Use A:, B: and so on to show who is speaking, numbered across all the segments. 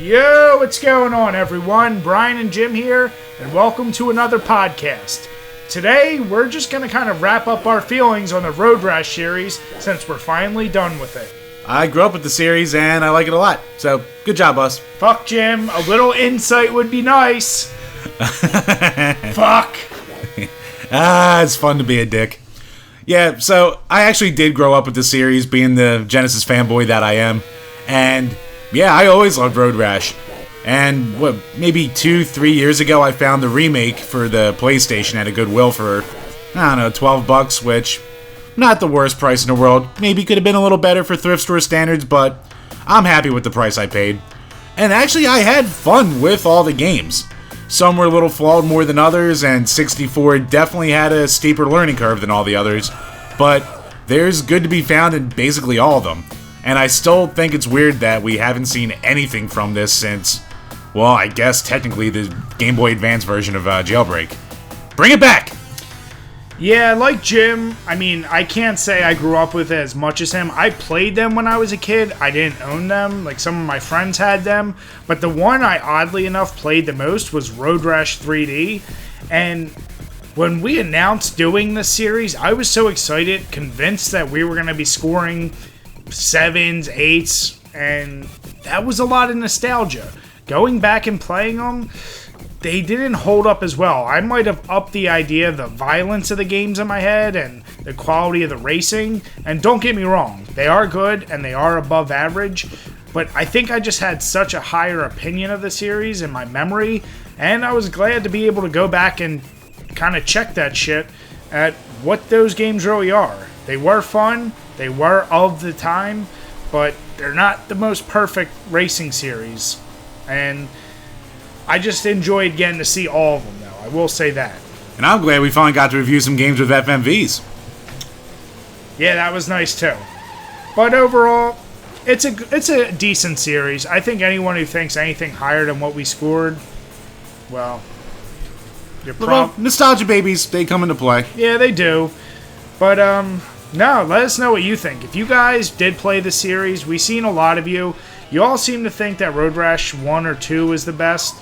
A: Yo, what's going on, everyone? Brian and Jim here, and welcome to another podcast. Today, we're just going to kind of wrap up our feelings on the Road Rash series since we're finally done with it.
B: I grew up with the series, and I like it a lot, so good job, us.
A: Fuck, Jim. A little insight would be nice. Fuck.
B: It's fun to be a dick. Yeah, so I actually did grow up with the series, being the Genesis fanboy that I am, and yeah, I always loved Road Rash. And maybe 2-3 years ago, I found the remake for the PlayStation at a Goodwill for, I don't know, $12, which, not the worst price in the world. Maybe could have been a little better for thrift store standards, but I'm happy with the price I paid. And actually, I had fun with all the games. Some were a little flawed more than others, and 64 definitely had a steeper learning curve than all the others, but there's good to be found in basically all of them. And I still think it's weird that we haven't seen anything from this since, well, I guess technically the Game Boy Advance version of Jailbreak. Bring it back!
A: Yeah, like Jim, I can't say I grew up with it as much as him. I played them when I was a kid. I didn't own them. Like, some of my friends had them. But the one I, oddly enough, played the most was Road Rash 3D. And when we announced doing this series, I was so excited, convinced that we were going to be scoring 7s, 8s, and that was a lot of nostalgia. Going back and playing them, they didn't hold up as well. I might have upped the idea of the violence of the games in my head and the quality of the racing, and don't get me wrong, they are good and they are above average, but I think I just had such a higher opinion of the series in my memory, and I was glad to be able to go back and kind of check that shit at what those games really are. They were fun, they were of the time, but they're not the most perfect racing series. And I just enjoyed getting to see all of them, though. I will say that.
B: And I'm glad we finally got to review some games with FMVs.
A: Yeah, that was nice, too. But overall, it's a decent series. I think anyone who thinks anything higher than what we scored, well,
B: nostalgia babies, they come into play.
A: Yeah, they do. But, no, let us know what you think. If you guys did play the series, we've seen a lot of you. You all seem to think that Road Rash 1 or 2 is the best.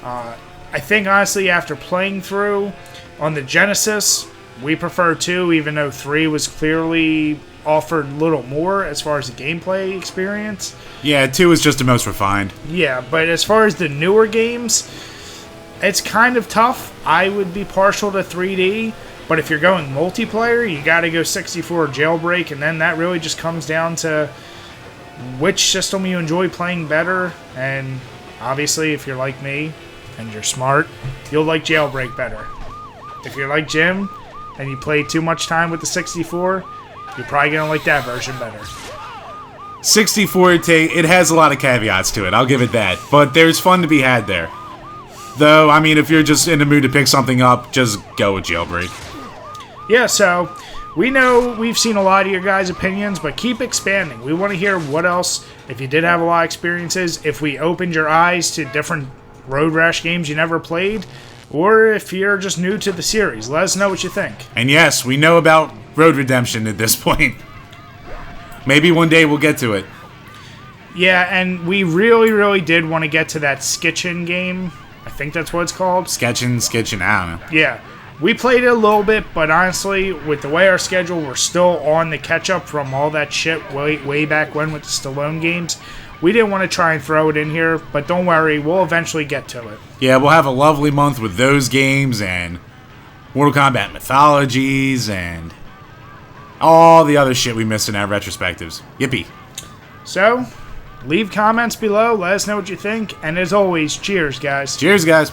A: I think, honestly, after playing through on the Genesis, we prefer 2, even though 3 was clearly offered a little more as far as the gameplay experience.
B: Yeah, 2 is just the most refined.
A: Yeah, but as far as the newer games, it's kind of tough. I would be partial to 3D, but if you're going multiplayer, you gotta go 64 Jailbreak, and then that really just comes down to which system you enjoy playing better, and obviously if you're like me and you're smart, you'll like Jailbreak better. If you're like Jim and you play too much time with the 64, you're probably gonna like that version better.
B: 64, it has a lot of caveats to it, I'll give it that, but there's fun to be had there. Though, if you're just in the mood to pick something up, just go with Jailbreak.
A: Yeah, so we know we've seen a lot of your guys' opinions, but keep expanding. We want to hear what else, if you did have a lot of experiences, if we opened your eyes to different Road Rash games you never played, or if you're just new to the series. Let us know what you think.
B: And yes, we know about Road Redemption at this point. Maybe one day we'll get to it.
A: Yeah, and we really, really did want to get to that Skitchin game. I think that's what it's called.
B: Sketchin', I don't know.
A: Yeah. We played it a little bit, but honestly, with the way our schedule, we're still on the catch-up from all that shit way back when with the Stallone games. We didn't want to try and throw it in here, but don't worry, we'll eventually get to it.
B: Yeah, we'll have a lovely month with those games and Mortal Kombat Mythologies and all the other shit we missed in our retrospectives. Yippee.
A: So, leave comments below, let us know what you think, and as always, cheers, guys.
B: Cheers, guys.